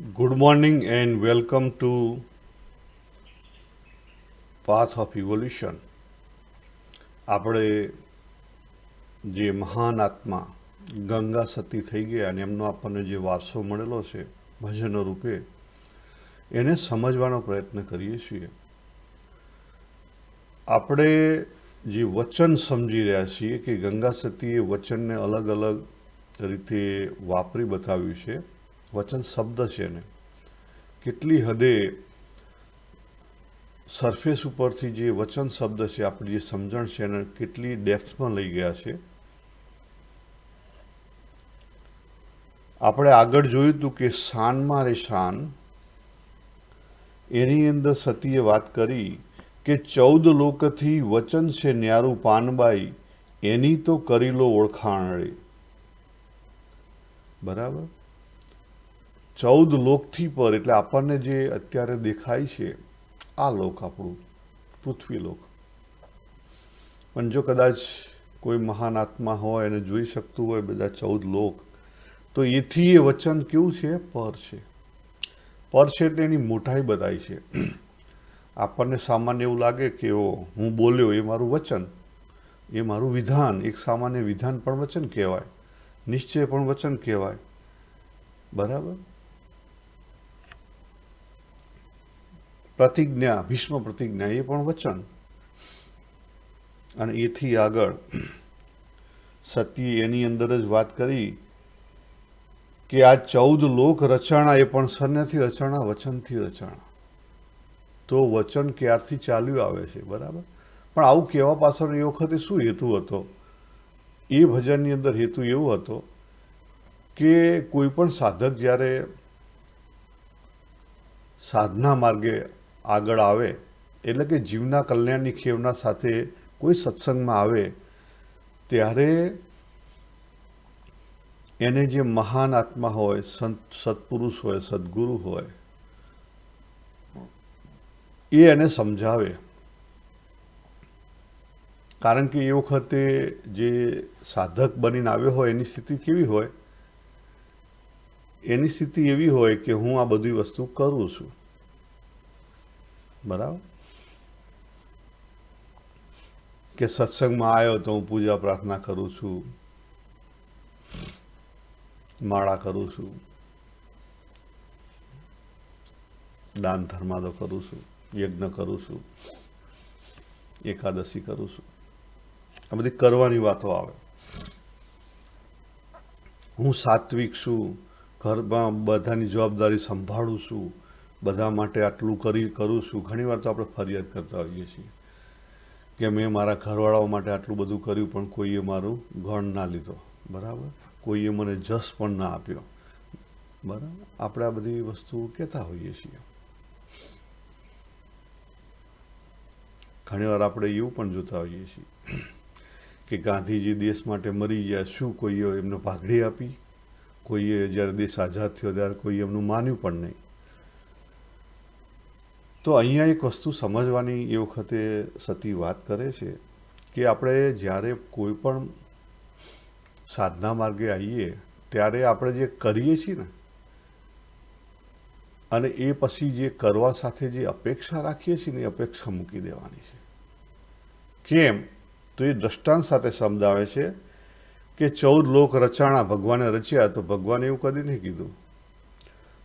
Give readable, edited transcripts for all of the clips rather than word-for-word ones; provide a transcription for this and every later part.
Good morning and welcome to Path of Evolution. આપણે જે મહાન આત્મા ગંગા સતી થઈ ગયા અને એમનો આપણને જે વારસો મળેલો છે ભજનો રૂપે એને સમજવાનો પ્રયત્ન કરીએ છીએ. આપણે જે વચન સમજી રહ્યા છીએ કે ગંગા સતીએ વચનને અલગ અલગ રીતે વાપરી બતાવ્યું છે. વચન શબ્દ છે ને કેટલી હદે સરફેસ ઉપરથી જે વચન શબ્દ છે આપણી જે સમજણ છે એને કેટલી ડેપ્થમાં લઈ ગયા છે. આપણે આગળ જોયું હતું કે શાનમાં રે શાન એની અંદર સતીએ વાત કરી કે 14 લોકથી વચન છે ન્યારું પાનબાઈ એની તો કરી લો ઓળખાણ રે. બરાબર, 14 લોકથી પર એટલે આપણને જે અત્યારે દેખાય છે આ લોક આપણું પૃથ્વી લોક. પણ જો કદાચ કોઈ મહાન આત્મા હોય અને જોઈ શકતું હોય બધા 14 લોક તો એથી એ વચન કેવું છે? પર છે. પર છે એટલે એની મોટાઈ બતાવી છે. આપણને સામાન્ય એવું લાગે કે હું બોલ્યો એ મારું વચન, એ મારું વિધાન. એક સામાન્ય વિધાન પણ વચન કહેવાય, નિશ્ચય પણ વચન કહેવાય. બરાબર, પ્રતિજ્ઞા, ભીષ્મ પ્રતિજ્ઞા એ પણ વચન. અને એથી આગળ સતીએ એની અંદર જ વાત કરી કે આ 14 લોક રચાણા એ પણ સન્યથી રચાણા, વચનથી રચાણા. તો વચન ક્યારથી ચાલ્યું આવે છે. બરાબર, પણ આવું કહેવા પાછળ એ વખતે શું હેતુ હતો? એ ભજનની અંદર હેતુ એવો હતો કે કોઈ પણ સાધક જ્યારે સાધના માર્ગે આગળ આવે એટલે કે જીવના કલ્યાણની ખેવના સાથે કોઈ સત્સંગમાં આવે ત્યારે એને જે મહાન આત્મા હોય, સંત સત્પુરુષ હોય, સદગુરુ હોય, એ એને સમજાવે. કારણ કે એ વખતે જે સાધક બનીને આવ્યો હોય એની સ્થિતિ કેવી હોય? એની સ્થિતિ એવી હોય કે હું આ બધી વસ્તુ કરું છું. બરાબર, કે સત્સંગમાં આવ્યો તો હું પૂજા પ્રાર્થના કરું છું, માળા કરું છું, દાન ધર્માદો કરું છું, યજ્ઞ કરું છું, એકાદશી કરું છું. આ બધી કરવાની વાતો આવે. હું સાત્વિક છું, ઘરમાં બધાની જવાબદારી સંભાળું છું, બધા માટે આટલું કરું છું. ઘણીવાર તો આપણે ફરિયાદ કરતા હોઈએ છીએ કે મેં મારા ઘરવાળાઓ માટે આટલું બધું કર્યું પણ કોઈએ મારું ગણ ના લીધો. બરાબર, કોઈએ મને જસ પણ ના આપ્યો. બરાબર, આપણે આ બધી વસ્તુ કહેતા હોઈએ છીએ. ઘણીવાર આપણે એવું પણ જોતા હોઈએ છીએ કે ગાંધીજી દેશ માટે મરી ગયા, શું કોઈએ એમને ભાગડી આપી? કોઈએ જ્યારે દેશ આઝાદ થયો ત્યારે કોઈ એમનું માન્યું પણ નહીં. તો અહીંયા એક વસ્તુ સમજવાની એ વખતે સતી વાત કરે છે કે આપણે જ્યારે કોઈ પણ સાધના માર્ગે આવીએ ત્યારે આપણે જે કરીએ છીએ ને અને એ પછી જે કરવા સાથે જે અપેક્ષા રાખીએ છીએ ને એ અપેક્ષા મૂકી દેવાની છે. કેમ? તો એ દ્રષ્ટાંત સાથે સમજાવે છે કે 14 લોક રચાણા, ભગવાને રચ્યા. તો ભગવાને એવું કદી નહીં કીધું.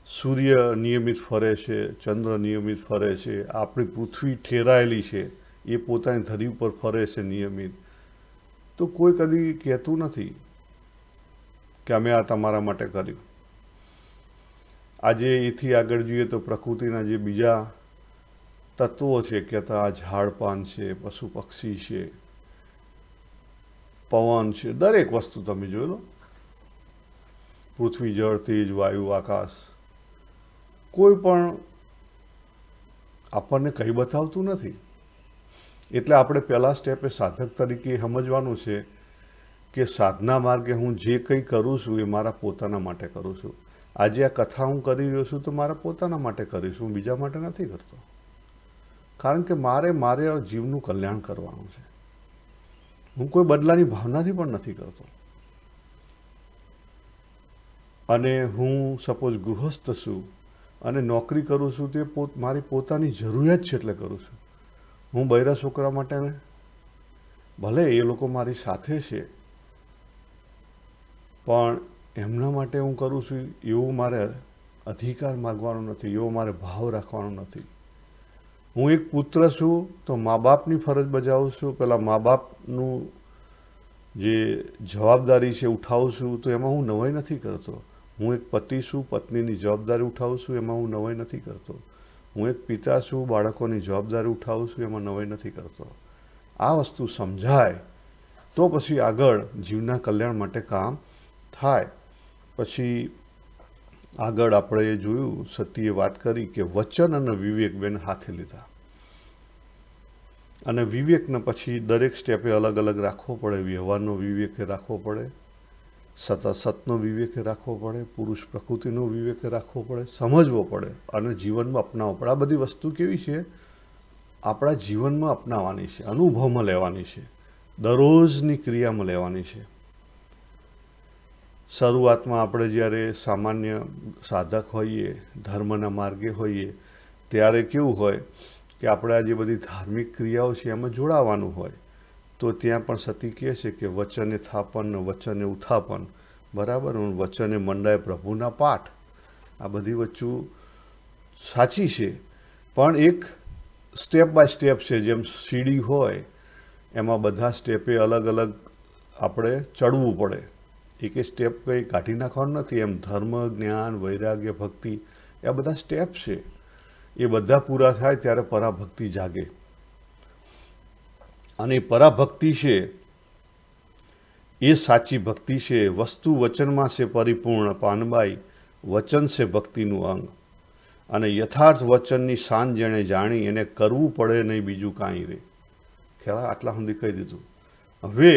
સૂર્ય નિયમિત ફરે છે, ચંદ્ર નિયમિત ફરે છે, આપણી પૃથ્વી ઠેરાયેલી છે, એ પોતાની ધરી ઉપર ફરે છે નિયમિત. તો કોઈ કદી કહેતું નથી કે અમે આ તમારા માટે કર્યું. આજે એથી આગળ જોઈએ તો પ્રકૃતિના જે બીજા તત્વો છે, કહેતા આ ઝાડપાન છે, પશુ પક્ષી છે, પવન છે, દરેક વસ્તુ તમે જોઈ લો, પૃથ્વી, જળ, તેજ, વાયુ, આકાશ, કોઈ પણ આપણને કંઈ બતાવતું નથી. એટલે આપણે પહેલા સ્ટેપે સાધક તરીકે સમજવાનું છે કે સાધના માર્ગે હું જે કંઈ કરું છું એ મારા પોતાના માટે કરું છું. આજે આ કથા હું કરી રહ્યો છું તો મારા પોતાના માટે કરીશ, હું બીજા માટે નથી કરતો. કારણ કે મારે જીવનું કલ્યાણ કરવાનું છે. હું કોઈ બદલાની ભાવનાથી પણ નથી કરતો. અને હું સપોઝ ગૃહસ્થ છું અને નોકરી કરું છું તે મારી પોતાની જરૂરિયાત છે એટલે કરું છું. હું બૈરા છોકરા માટે ભલે એ લોકો મારી સાથે છે, પણ એમના માટે હું કરું છું એવો મારે અધિકાર માગવાનો નથી, એવો મારે ભાવ રાખવાનો નથી. હું એક પુત્ર છું તો મા બાપની ફરજ બજાવું છું, પેલા મા બાપનું જે જવાબદારી છે ઉઠાવું છું, તો એમાં હું નવાઈ નથી કરતો. હું એક પતિ છું, પત્નીની જવાબદારી ઉઠાવું છું, એમાં હું નવાઈ નથી કરતો. હું એક પિતા છું, બાળકોની જવાબદારી ઉઠાવું છું, એમાં નવાઈ નથી કરતો. આ વસ્તુ સમજાય તો પછી આગળ જીવના કલ્યાણ માટે કામ થાય. પછી આગળ આપણે જોયું, સતીએ વાત કરી કે વચન અને વિવેક બેને હાથે લીધા. અને વિવેકને પછી દરેક સ્ટેપે અલગ અલગ રાખવો પડે. વ્યવહારનો વિવેક રાખવો પડે, સતનો વિવેક રાખવો પડે, પુરુષ પ્રકૃતિનો વિવેક રાખવો પડે, સમજવો પડે અને જીવનમાં અપનાવવો પડે. આ બધી વસ્તુ કેવી છે? આપણા જીવનમાં અપનાવવાની છે, અનુભવમાં લેવાની છે, દરરોજની ક્રિયામાં લેવાની છે. શરૂઆતમાં આપણે જ્યારે સામાન્ય સાધક હોઈએ, ધર્મના માર્ગે હોઈએ, ત્યારે કેવું હોય કે આપણે આ જે બધી ધાર્મિક ક્રિયાઓ છે એમાં જોડાવાનું હોય. તો ત્યાં પણ સતી કહે છે કે વચને થાપન ને વચને ઉત્થાપન, બરાબર. વચને મંડાય પ્રભુના પાઠ. આ બધી વસ્તુ સાચી છે, પણ એક સ્ટેપ બાય સ્ટેપ છે. જેમ સીડી હોય એમાં બધા સ્ટેપે અલગ અલગ આપણે ચડવું પડે. એક સ્ટેપ કંઈ કાઢી નાખવાનું નથી. એમ ધર્મ, જ્ઞાન, વૈરાગ્ય, ભક્તિ, આ બધા સ્ટેપ છે. એ બધા પૂરા થાય ત્યારે પરાભક્તિ જાગે. અને પરાભક્તિ છે એ સાચી ભક્તિ છે. વસ્તુ વચનમાં છે પરિપૂર્ણ, પાનબાઈ વચન છે ભક્તિનું અંગ. અને યથાર્થ વચનની શાન જેણે જાણી એને કરવું પડે નહીં બીજું કાંઈ રે. ખ્યાલ? આટલા સુધી કહી દીધું. હવે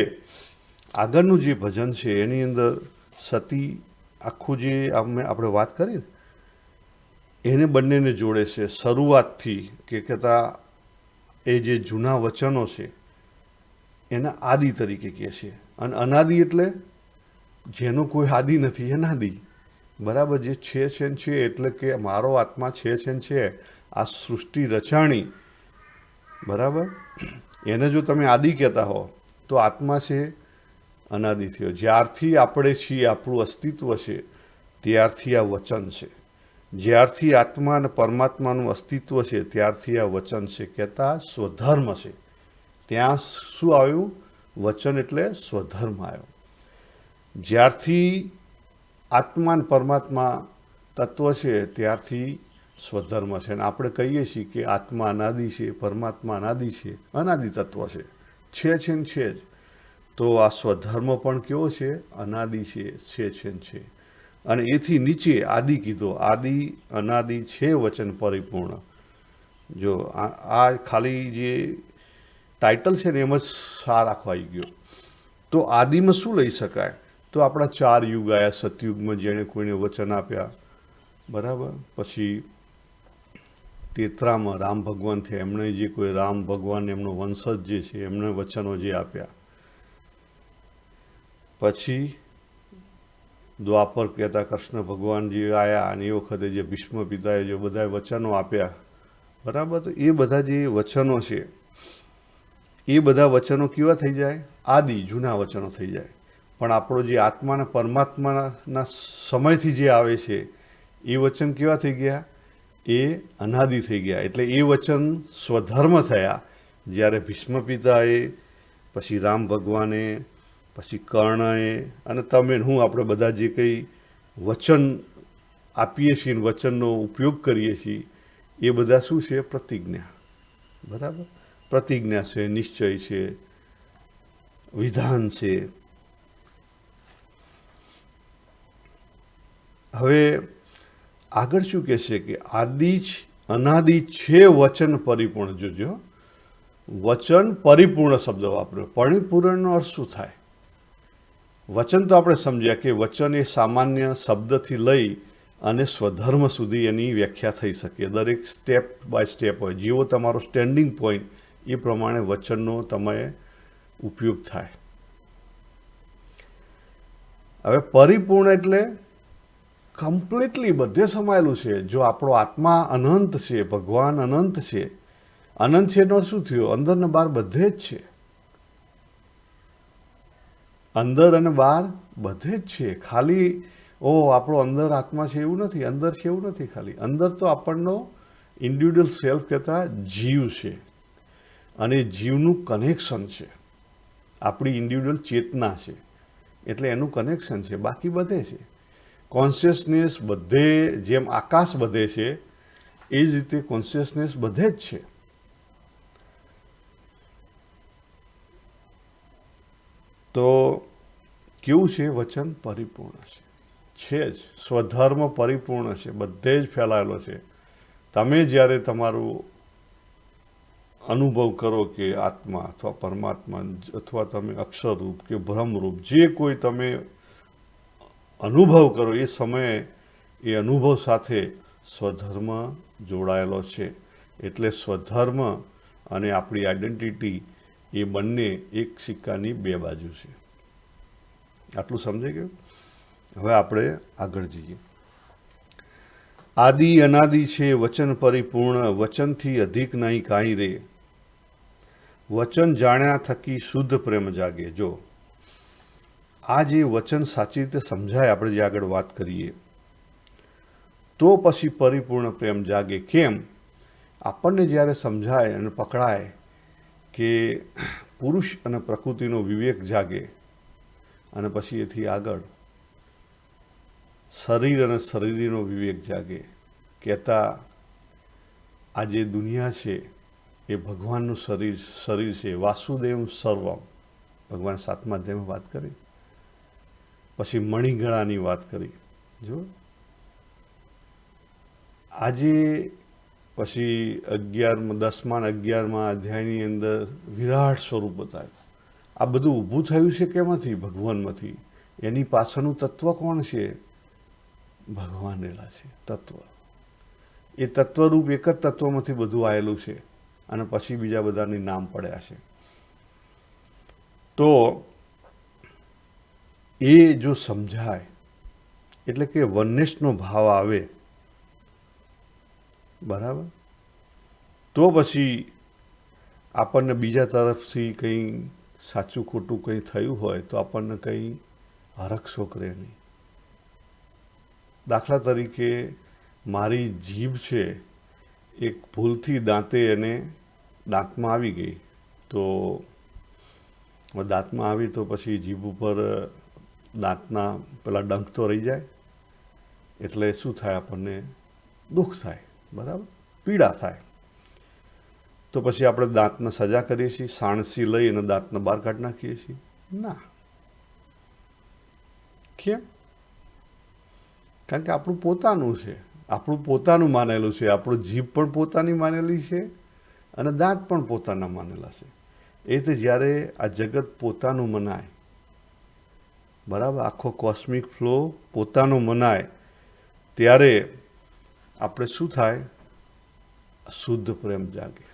આગળનું જે ભજન છે એની અંદર સતી આખું જે આપણે વાત કરી એને બંનેને જોડે છે. શરૂઆતથી કે કહેતા એ જે જૂના વચનો છે એના આદિ તરીકે કહે છે. અને અનાદિ એટલે જેનો કોઈ આદિ નથી, અનાદિ, બરાબર. જે છે ને છે, એટલે કે મારો આત્મા છે ને છે, આ સૃષ્ટિ રચાણી, બરાબર. એને જો તમે આદિ કહેતા હો તો આત્મા છે અનાદિ થયો. જ્યારથી આપણે છીએ, આપણું અસ્તિત્વ છે, ત્યારથી આ વચન છે. જ્યારથી આત્મા અને પરમાત્માનું અસ્તિત્વ છે ત્યારથી આ વચન છે. કહેતા સ્વધર્મ છે. ત્યાં શું આવ્યું? વચન એટલે સ્વધર્મ આવ્યો. જ્યારથી આત્મા અને પરમાત્મા તત્વ છે ત્યારથી સ્વધર્મ છે. અને આપણે કહીએ છીએ કે આત્મા અનાદિ છે, પરમાત્મા અનાદિ છે, અનાદિ તત્વ છે ને છે જ. તો આ સ્વધર્મ પણ કેવો છે? અનાદિ છે ને છે. અને એથી નીચે આદિ કીધો. આદિ અનાદિ છે વચન પરિપૂર્ણ. જો આ ખાલી જે ટાઇટલ છે ને એમ જ સાર રાખવાઈ ગયો. તો આદિમાં શું લઈ શકાય? તો આપણા 4 યુગ આવ્યા. સતયુગમાં જેણે કોઈને વચન આપ્યા, બરાબર. પછી 13માં રામ ભગવાન થયા, એમણે જે કોઈ રામ ભગવાન એમનો વંશજ જે છે એમણે વચનો જે આપ્યા. પછી દ્વાપર કહેતા કૃષ્ણ ભગવાન જે આવ્યા અને એ વખતે જે ભીષ્મ પિતાએ જે બધા વચનો આપ્યા, બરાબર. તો એ બધા જે વચનો છે એ બધા વચનો કેવા થઈ જાય? આદિ, જૂના વચનો થઈ જાય. પણ આપણો જે આત્માના પરમાત્માના સમયથી જે આવે છે એ વચન કેવા થઈ ગયા? એ અનાદિ થઈ ગયા. એટલે એ વચન સ્વધર્મ થયા. જ્યારે ભીષ્મ પિતાએ, પછી રામ ભગવાને, પછી કર્ણએ અને તમે હું આપણે બધા જે કંઈ વચન આપીએ છીએ, વચનનો ઉપયોગ કરીએ છીએ, એ બધા શું છે? પ્રતિજ્ઞા, બરાબર. પ્રતિજ્ઞા છે, નિશ્ચય છે, વિધાન છે. હવે આગળ શું કહે છે કે આદિ જ અનાદિ છે વચન પરિપૂર્ણ. જોજો, વચન પરિપૂર્ણ શબ્દ વાપર્યો. પરિપૂર્ણનો અર્થ શું થાય? વચન તો આપણે સમજ્યા કે વચન એ સામાન્ય શબ્દથી લઈ અને સ્વધર્મ સુધી એની વ્યાખ્યા થઈ શકે. દરેક સ્ટેપ બાય સ્ટેપ હોય. જેવો તમારો સ્ટેન્ડિંગ પોઈન્ટ એ પ્રમાણે વચનનો તમે ઉપયોગ થાય. હવે પરિપૂર્ણ એટલે કમ્પ્લીટલી બધે સમાયેલું છે. જો આપણો આત્મા અનંત છે, ભગવાન અનંત છે. અનંત છે એનો શું થયો? અંદર ને બહાર બધે જ છે. અંદર અને બહાર બધે જ છે. ખાલી આપણો અંદર આત્મા છે એવું નથી, અંદર છે એવું નથી. ખાલી અંદર તો આપણનો ઇન્ડિવિડ્યુઅલ સેલ્ફ કહેતા જીવ છે, અને જીવનું કનેક્શન છે, આપણી ઇન્ડિવિડ્યુઅલ ચેતના છે, એટલે એનું કનેક્શન છે. બાકી બધે છે. કોન્શિયસનેસ બધે, જેમ આકાશ બધે છે એ જ રીતે કોન્શિયસનેસ બધે જ છે. તો કેવું છે? વચન પરિપૂર્ણ છે જ. સ્વધર્મ પરિપૂર્ણ છે, બધે જ ફેલાયેલો છે. તમે જ્યારે તમારું અનુભવ કરો કે આત્મા અથવા પરમાત્મા અથવા તમે અક્ષરરૂપ કે બ્રહ્મરૂપ જે કોઈ તમે અનુભવ કરો, એ સમયે એ અનુભવ સાથે સ્વધર્મ જોડાયેલો છે. એટલે સ્વધર્મ અને આપણી આઈડેન્ટિટી એ બંને એક સિક્કાની બે બાજુ છે. આટલું સમજાઈ ગયું? હવે આપણે આગળ જઈએ. આદિ અનાદિ છે વચન પરિપૂર્ણ, વચનથી અધિક નહીં કાંઈ રે. વચન જાણ્યા થકી શુદ્ધ પ્રેમ જાગે. જો આ જે વચન સાચી રીતે સમજાય, આપણે જે આગળ વાત કરીએ, તો પછી પરિપૂર્ણ પ્રેમ જાગે. કેમ? આપણને જ્યારે સમજાય અને પકડાય કે પુરુષ અને પ્રકૃતિનો વિવેક જાગે, અને પછી એથી આગળ શરીર અને શરીરનો વિવેક જાગે. કહેતા આ જે દુનિયા છે એ ભગવાનનું શરીર છે. વાસુદેવ સર્વમ, ભગવાન 7મા અધ્યાયમાં વાત કરી. પછી મણિગળાની વાત કરી. જો આજે પછી 10મા અને 11મા અધ્યાયની અંદર વિરાટ સ્વરૂપ બતાવ્યું. આ બધું ઊભું થયું છે કેમાંથી? ભગવાનમાંથી. એની પાછળનું તત્વ કોણ છે? ભગવાન રહેલા છે તત્વ. એ તત્વરૂપ એક જ તત્વમાંથી બધું આવેલું છે, અને પછી બીજા બધાની નામ પડ્યા છે. તો એ જો સમજાય, એટલે કે વનનેસનો ભાવ આવે, બરાબર, તો પછી આપણને બીજા તરફથી કંઈ સાચું ખોટું કંઈ થયું હોય તો આપણને કંઈ હરખ કરે નહીં. દાખલા તરીકે મારી જીભ છે, એક ભૂલથી દાંતમાં આવી ગઈ, તો દાંતમાં આવી તો પછી જીભ ઉપર દાંતના પેલા ડંખ તો રહી જાય, એટલે શું થાય? આપણને દુઃખ થાય, બરાબર, પીડા થાય. તો પછી આપણે દાંતને સજા કરીએ છીએ, સાણસી લઈ અને દાંતને બહાર કાઢી નાખીએ છીએ? ના. કેમ? કારણ કે આપણું પોતાનું છે, આપણું પોતાનું માનેલું છે. આપણું જીભ પણ પોતાની માનેલી છે, અને દાંત પણ પોતાના માનેલા છે. એ રીતે જ્યારે આ જગત પોતાનું મનાય, બરાબર, આખો કોસ્મિક ફ્લો પોતાનો મનાય, ત્યારે આપણે શું થાય? શુદ્ધ પ્રેમ જાગે.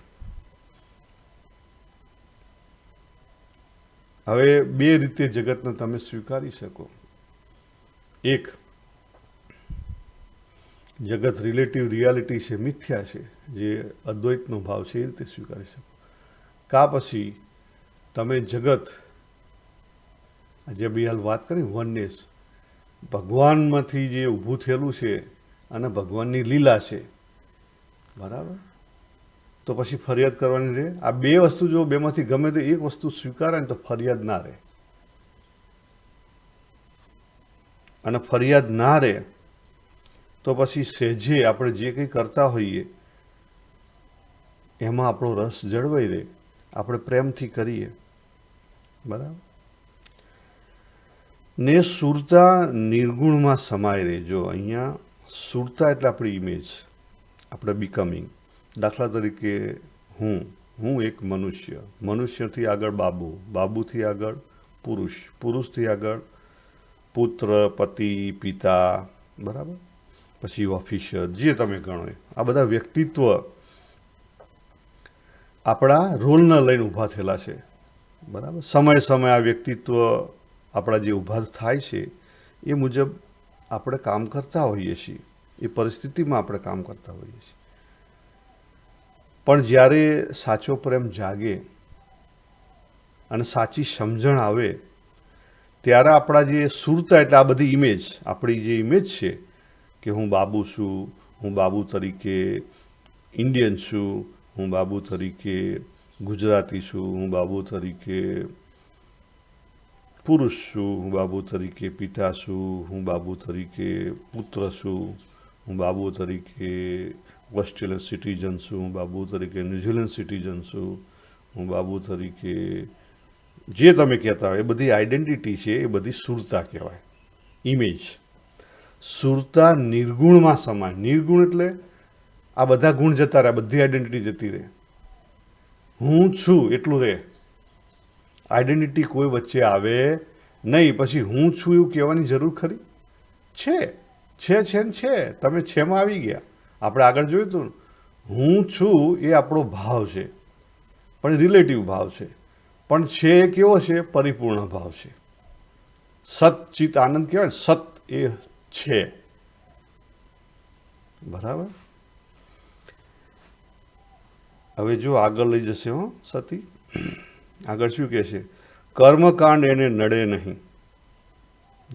હવે બે રીતે જગતને તમે સ્વીકારી શકો. એક, જગત રિલેટિવ રિયાલિટી છે, મિથ્યા છે, જે અદ્વૈતનો ભાવ છે, એ રીતે સ્વીકારી શકો. કા પછી તમે જગત, જે બી હાલ વાત કરી વનનેસ, ભગવાનમાંથી જે ઊભું થયેલું છે અને ભગવાનની લીલા છે, બરાબર, તો પછી ફરિયાદ કરવાની રહે? આ બે વસ્તુ જો બેમાંથી ગમે તે એક વસ્તુ સ્વીકારે ને તો ફરિયાદ ના રહે. અને ફરિયાદ ના રહે તો પછી સહેજે આપણે જે કંઈ કરતા હોઈએ એમાં આપણો રસ જળવાઈ રહે, આપણે પ્રેમથી કરીએ, બરાબર. ને સુરતા નિર્ગુણમાં સમાય રહે. જો અહીંયા સુરતા એટલે આપણી ઇમેજ, આપણે બિકમિંગ. દાખલા તરીકે હું એક મનુષ્ય, મનુષ્યથી આગળ બાબુ, બાબુથી આગળ પુરુષ, પુરુષથી આગળ પુત્ર, પતિ, પિતા, બરાબર, પછી ઓફિસર, જે તમે ગણો. આ બધા વ્યક્તિત્વ આપણા રોલને લઈને ઊભા થયેલા છે, બરાબર. સમય આ વ્યક્તિત્વ આપણા જે ઊભા થાય છે એ મુજબ આપણે કામ કરતા હોઈએ છીએ, એ પરિસ્થિતિમાં આપણે કામ કરતા હોઈએ છીએ. પણ જ્યારે સાચો પ્રેમ જાગે અને સાચી સમજણ આવે ત્યારે આપણા જે સુરતા, એટલે આ બધી ઇમેજ, આપણી જે ઇમેજ છે કે હું બાબુ છું, હું બાબુ તરીકે ઇન્ડિયન છું, હું બાબુ તરીકે ગુજરાતી છું, હું બાબુ તરીકે પુરુષ છું, હું બાબુ તરીકે પિતા છું, હું બાબુ તરીકે પુત્ર છું, હું બાબુ તરીકે ઓસ્ટ્રેલિયન સિટીઝન છું, હું બાબુ તરીકે ન્યૂઝીલેન્ડ સિટીઝન છું, હું બાબુ તરીકે જે તમે કહેતા હોય એ બધી આઈડેન્ટિટી છે, એ બધી સુરતા કહેવાય, ઇમેજ. સુરતા નિર્ગુણમાં સમાય. નિર્ગુણ એટલે આ બધા ગુણ જતા રહે, બધી આઈડેન્ટિટી જતી રહે. હું છું એટલું રહે. આઈડેન્ટિટી કોઈ વચ્ચે આવે નહીં. પછી હું છું એવું કહેવાની જરૂર ખરી? છે ને છે. તમે છેમાં આવી ગયા. આપણે આગળ જોયું હતું, હું છું એ આપણો ભાવ છે, પણ રિલેટિવ ભાવ છે. પણ છે એ કેવો છે? પરિપૂર્ણ ભાવ છે. સત-ચિત આનંદ કહેવાય ને, સત એ છે. બરાબર. હવે જો આગળ લઈ જશે હો સતી. આગળ શું કહે છે? કર્મકાંડ એને નડે નહીં.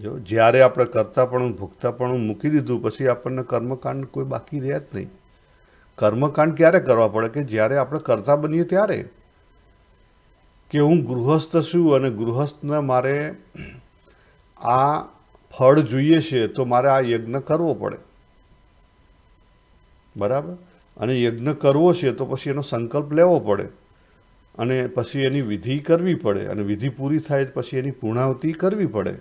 જો જ્યારે આપણે કરતાપણું ભોગતાપણું મૂકી દીધું પછી આપણને કર્મકાંડ કોઈ બાકી રહ્યા જ નહીં. કર્મકાંડ ક્યારે કરવા પડે? કે જ્યારે આપણે કરતા બનીએ ત્યારે. કે હું ગૃહસ્થ છું અને ગૃહસ્થને મારે આ ફળ જોઈએ છે તો મારે આ યજ્ઞ કરવો પડે. બરાબર. અને યજ્ઞ કરવો છે તો પછી એનો સંકલ્પ લેવો પડે અને પછી એની વિધિ કરવી પડે અને વિધિ પૂરી થાય પછી એની પૂર્ણાવતિ કરવી પડે.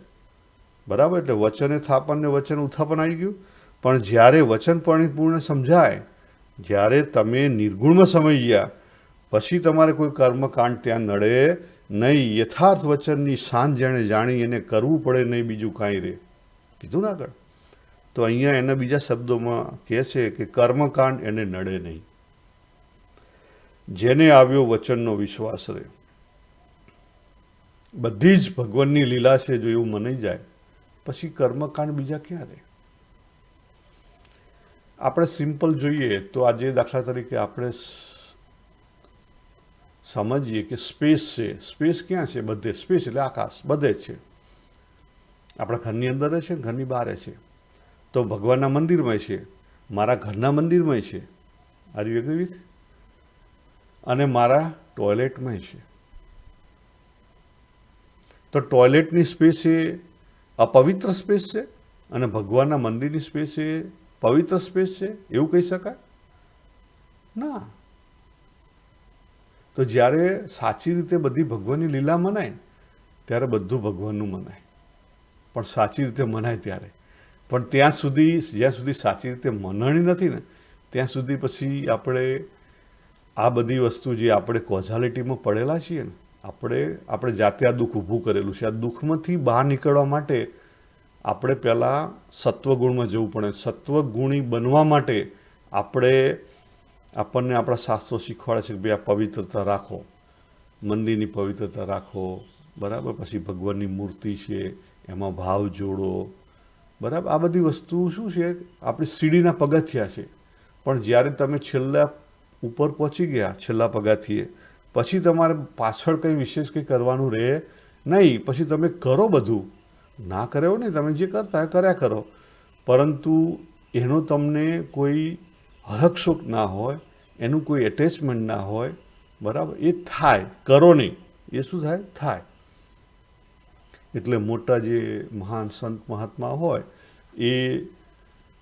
બરાબર. એટલે વચને થાપન ને વચન ઉત્થાપન આવી ગયું. પણ જ્યારે વચન પરિપૂર્ણ સમજાય, જ્યારે તમે નિર્ગુણમાં સમય ગયા પછી તમારે કોઈ કર્મકાંડ ત્યાં નડે નહીં. યથાર્થ વચનની શાન જેણે જાણી એને કરવું પડે નહીં, બીજું કાંઈ રહે. કીધું ને આગળ. તો અહીંયા એના બીજા શબ્દોમાં કહે છે કે કર્મકાંડ એને નડે નહીં. જેને આવ્યો વચનનો વિશ્વાસ રહે. બધી જ ભગવાનની લીલા છે જો એવું મનાઈ જાય પછી કર્મકાંડ બીજા ક્યાં રહે? આપણે સિમ્પલ જોઈએ તો આજે દાખલા તરીકે આપણે સમજીએ કે સ્પેસ છે. સ્પેસ ક્યાં છે? બધે. સ્પેસ એટલે આકાશ, બધે જ છે. આપણા ઘરની અંદર છે, ઘરની બહાર છે. તો ભગવાનના મંદિરમાં છે, મારા ઘરના મંદિરમાં છે, આર યુ એગ્રી વિથ? અને મારા ટોયલેટમાં છે. તો ટોયલેટની સ્પેસ એ અપવિત્ર સ્પેસ છે અને ભગવાનના મંદિરની સ્પેસ એ પવિત્ર સ્પેસ છે, એવું કહી શકાય? ના. તો જ્યારે સાચી રીતે બધી ભગવાનની લીલા મનાય ત્યારે બધું ભગવાનનું મનાય. પણ સાચી રીતે મનાય ત્યારે. પણ જ્યાં સુધી સાચી રીતે મનાણી નથી ને ત્યાં સુધી પછી આપણે આ બધી વસ્તુ જે આપણે કોઝાલિટીમાં પડેલા છીએ ને, આપણે જાતે આ દુઃખ ઊભું કરેલું છે. આ દુઃખમાંથી બહાર નીકળવા માટે આપણે પહેલાં સત્વગુણમાં જવું પડે. સત્વગુણી બનવા માટે આપણને આપણા શાસ્ત્રો શીખવાડે છે કે ભાઈ આ પવિત્રતા રાખો, મંદિરની પવિત્રતા રાખો. બરાબર. પછી ભગવાનની મૂર્તિ છે એમાં ભાવ જોડો. બરાબર. આ બધી વસ્તુ શું છે? આપણી સીડીના પગથિયા છે. પણ જ્યારે તમે છેલ્લા ઉપર પહોંચી ગયા, છેલ્લા પગથિયે, પછી તમારે પાછળ કંઈ વિશેષ કંઈ કરવાનું રહે નહીં. પછી તમે કરો બધું, ના કર્યો નહીં, તમે જે કરતા કર્યા કરો, પરંતુ એનો તમને કોઈ હરખશોક ના હોય, એનું કોઈ એટેચમેન્ટ ના હોય. બરાબર. એ થાય, કરો નહીં, એ શું થાય? થાય. એટલે મોટા જે મહાન સંત મહાત્મા હોય એ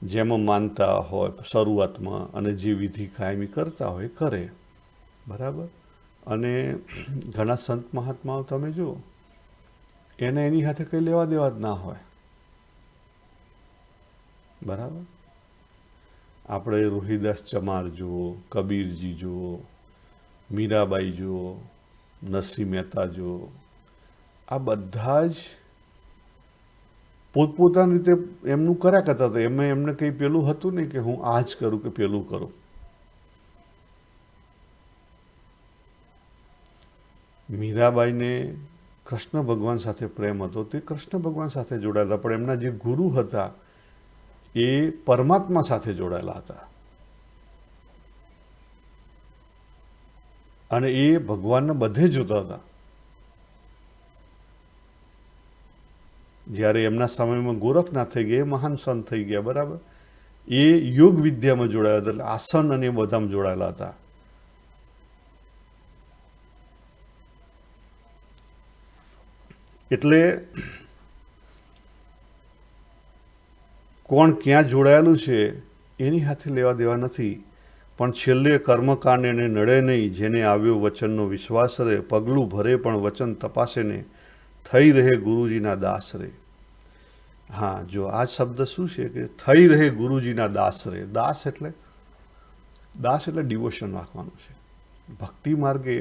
જેમાં માનતા હોય શરૂઆતમાં અને જે વિધિ કાયમી કરતા હોય કરે. બરાબર. અને ઘણા સંત મહાત્માઓ તમે જુઓ એને એની સાથે કંઈ લેવા દેવા જ ના હોય. બરાબર. આપણે રોહિદાસ ચમાર જુઓ, કબીરજી જુઓ, મીરાબાઈ જુઓ, નરસિંહ મહેતા જુઓ, આ બધા જ પોતપોતાની રીતે એમનું કર્યા કરતા હતા. એમને કંઈ પેલું હતું નહીં કે હું આ જ કરું કે પેલું કરું. મીરાબાઈને કૃષ્ણ ભગવાન સાથે પ્રેમ હતો, તે કૃષ્ણ ભગવાન સાથે જોડાયા હતા. પણ એમના જે ગુરુ હતા એ પરમાત્મા સાથે જોડાયેલા હતા અને એ ભગવાનને બધે જોતા હતા. જ્યારે એમના સમયમાં ગોરખનાથ થઈ ગયા, એ મહાન સંત થઈ ગયા, બરાબર. એ યોગ વિદ્યામાં જોડાયા હતા, એટલે આસન અને એ બધામાં જોડાયેલા હતા. એટલે કોણ ક્યાં જોડાયેલું છે એની સાથે લેવા દેવા નથી, પણ છેલ્લે કર્મકાંડ એને નડે નહીં, જેને આવ્યો વચનનો વિશ્વાસ રે, પગલું ભરે પણ વચન તપાસે ને, થઈ રહે ગુરુજીના દાસ રે. હા, જો આ શબ્દ શું છે કે થઈ રહે ગુરુજીના દાસ રે. દાસ એટલે ડિવોશન રાખવાનું છે. ભક્તિ માર્ગે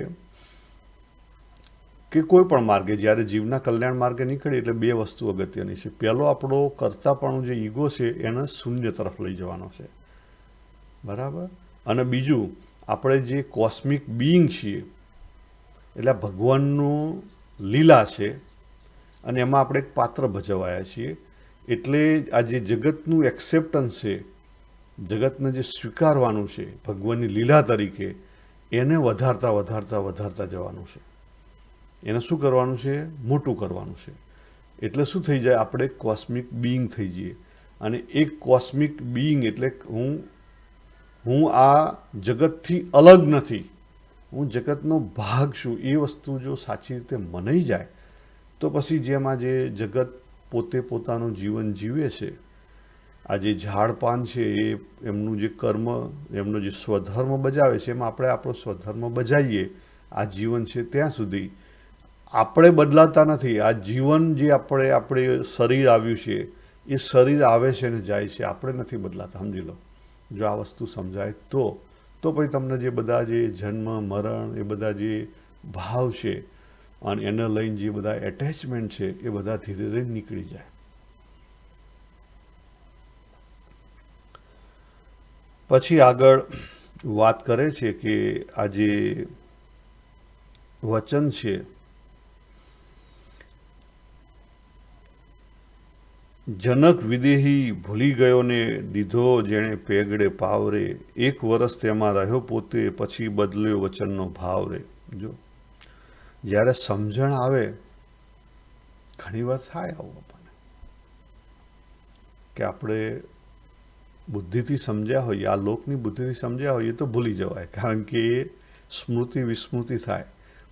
કે કોઈ પણ માર્ગે જ્યારે જીવના કલ્યાણ માર્ગે નીકળે એટલે બે વસ્તુ અગત્યની છે. પહેલો આપણો કરતાપણું જે ઈગો છે એને શૂન્ય તરફ લઈ જવાનો છે, બરાબર. અને બીજું, આપણે જે કોસ્મિક બીઈંગ છીએ એટલે ભગવાનનું લીલા છે અને એમાં આપણે એક પાત્ર ભજવાયા છીએ. એટલે આ જે જગતનું એક્સેપ્ટન્સ છે, જગતને જે સ્વીકારવાનું છે ભગવાનની લીલા તરીકે, એને વધારતા વધારતા વધારતા જવાનું છે. એને શું કરવાનું છે? મોટું કરવાનું છે. એટલે શું થઈ જાય? આપણે કોસ્મિક બીઈંગ થઈ જઈએ. અને એક કોસ્મિક બીઈંગ એટલે હું આ જગતથી અલગ નથી, હું જગતનો ભાગ છું, એ વસ્તુ જો સાચી રીતે મનાઈ જાય તો પછી જેમાં જે જગત પોતે પોતાનું જીવન જીવે છે, આ જે ઝાડપાન છે એ એમનું જે કર્મ, એમનો જે સ્વધર્મ બજાવે છે, એમાં આપણે આપણો સ્વધર્મ બજાવીએ આ જીવન છે ત્યાં સુધી. આપણે બદલાતા નથી. આ જીવન જે આપણે શરીર આવ્યું છે એ શરીર આવે છે ને જાય છે, આપણે નથી બદલાતા. સમજી લો, જો આ વસ્તુ સમજાય તો પછી તમને જે બધા જે જન્મ મરણ એ બધા જે ભાવ છે અને એને લઈને જે બધા એટેચમેન્ટ છે એ બધા ધીરે ધીરે નીકળી જાય. પછી આગળ વાત કરે છે કે આ જે વચન છે જનક વિદેહી ભૂલી ગયો ને દીધો જેણે પેગડે પાવરે, એક વર્ષ તેમાં રહ્યો પોતે પછી બદલ્યો વચનનો ભાવ રે. જો જ્યારે સમજણ આવે, ઘણીવાર થાય આવું આપણને કે આપણે બુદ્ધિથી સમજ્યા હોઈએ, આ લોકની બુદ્ધિથી સમજ્યા હોઈએ તો ભૂલી જવાય, કારણ કે એ સ્મૃતિ વિસ્મૃતિ થાય.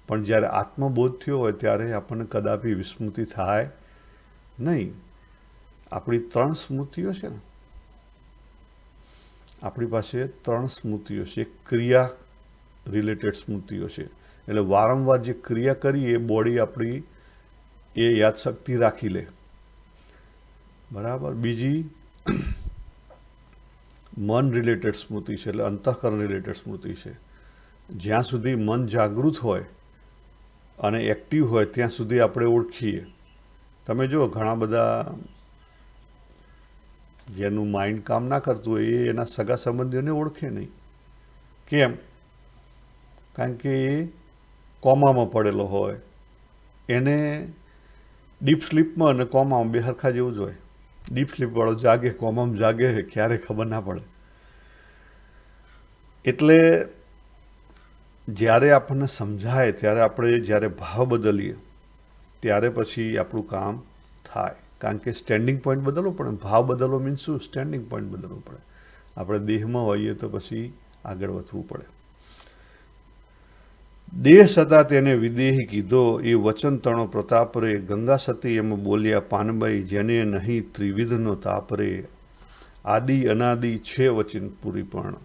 પણ જ્યારે આત્મબોધ થયો હોય ત્યારે આપણને કદાપી વિસ્મૃતિ થાય નહીં. આપણી 3 સ્મૃતિઓ છે ને, આપણી પાસે 3 સ્મૃતિઓ છે. એક ક્રિયા રિલેટેડ સ્મૃતિઓ છે, એટલે વારંવાર જે ક્રિયા કરીએ એ બોડી આપણી એ યાદશક્તિ રાખી લે, બરાબર. બીજી મન રિલેટેડ સ્મૃતિ છે, એટલે અંતઃકરણ રિલેટેડ સ્મૃતિ છે. જ્યાં સુધી મન જાગૃત હોય અને એક્ટિવ હોય ત્યાં સુધી આપણે ઓળખીએ. તમે જુઓ, ઘણા બધા જેનું માઇન્ડ કામ ના કરતું હોય એ એના સગા સંબંધીઓને ઓળખે નહીં. કેમ? કારણ કે એ કોમામાં પડેલો હોય, એને ડીપ સ્લીપમાં અને કોમામાં બે હરખા જેવું જ હોય. ડીપ સ્લીપવાળો જાગે, કોમામાં જાગે, ક્યારે ખબર ના પડે. એટલે જ્યારે આપણને સમજાય ત્યારે આપણે જ્યારે ભાવ બદલીએ ત્યારે પછી આપણું કામ થાય. કારણ કે સ્ટેન્ડિંગ પોઈન્ટ બદલવો પડે. ભાવ બદલવો મીન્સ શું? સ્ટેન્ડિંગ પોઈન્ટ બદલવું પડે. આપણે દેહમાં હોઈએ તો પછી આગળ વધવું પડે. દેહ છતાં તેને વિદેહી કીધો, એ વચન તણો પ્રતાપ રે, ગંગા સતી એમ બોલ્યા પાનબાઈ, જેને નહીં ત્રિવિધનો તાપ રે, આદિ અનાદિ છે વચન પૂરી. પણ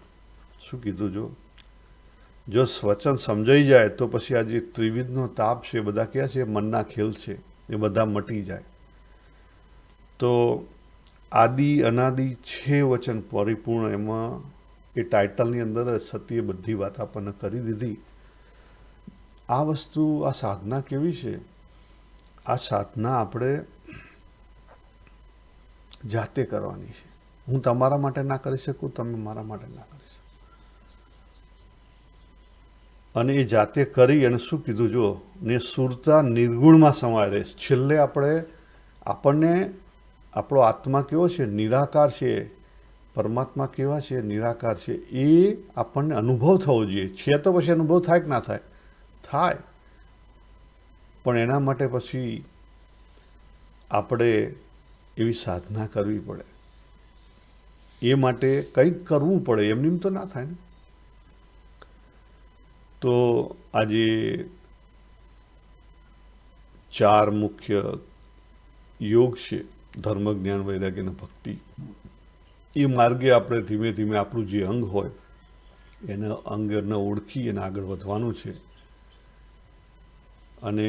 શું કીધું? જો વચન સમજાઈ જાય તો પછી આ જે ત્રિવિધનો તાપ છે, બધા ક્યાં છે? મનના ખેલ છે, એ બધા મટી જાય. તો આદિ અનાદિ છે વચન પરિપૂર્ણ, એમાં એ ટાઇટલની અંદર સતીએ બધી વાત આપણને કરી દીધી. આ વસ્તુ, આ સાધના કેવી છે? આ સાધના આપણે જાતે કરવાની છે. હું તમારા માટે ના કરી શકું, તમે મારા માટે ના કરી શકો. અને એ જાતે કરી અને શું કીધું? જો ને સુરતા નિર્ગુણમાં સમાય રહે. છેલ્લે આપણને આપણો આત્મા કેવો છે? નિરાકાર છે. પરમાત્મા કેવા છે? નિરાકાર છે. એ આપણને અનુભવ થવો જોઈએ. છે તો પછી અનુભવ થાય કે ના થાય? થાય. પણ એના માટે પછી આપણે એવી સાધના કરવી પડે. એ માટે કંઈક કરવું પડે. એમનેમ તો ના થાય ને. તો આજે 4 મુખ્ય યોગ છે: ધર્મ, જ્ઞાન, વૈરાગ્ય અને ભક્તિ. એ માર્ગે આપણે ધીમે ધીમે આપણું જે અંગ હોય એને અંગને ઓળખી અને આગળ વધવાનું છે. અને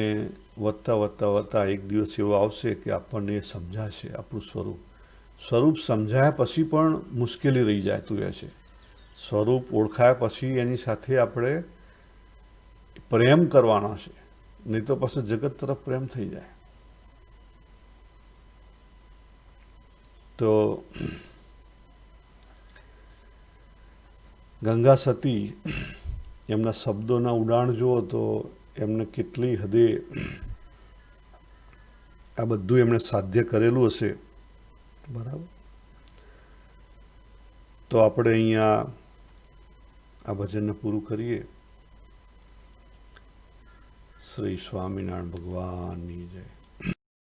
વધતા વધતા વધતા એક દિવસ એવો આવશે કે આપણને સમજાશે આપણું સ્વરૂપ. સ્વરૂપ સમજાયા પછી પણ મુશ્કેલી રહી જતું રહે છે. સ્વરૂપ ઓળખાયા પછી એની સાથે આપણે પ્રેમ કરવાનો છે. નહીં તો પછી જગત તરફ પ્રેમ થઈ જાય. તો ગંગા સતી, એમના શબ્દોના ઉડાણ જુઓ તો એમને કેટલી હદે આ બધું એમણે સાધ્ય કરેલું હશે. બરાબર. તો આપણે અહીંયા આ ભજનને પૂરું કરીએ. શ્રી સ્વામિનારાયણ ભગવાનની જય.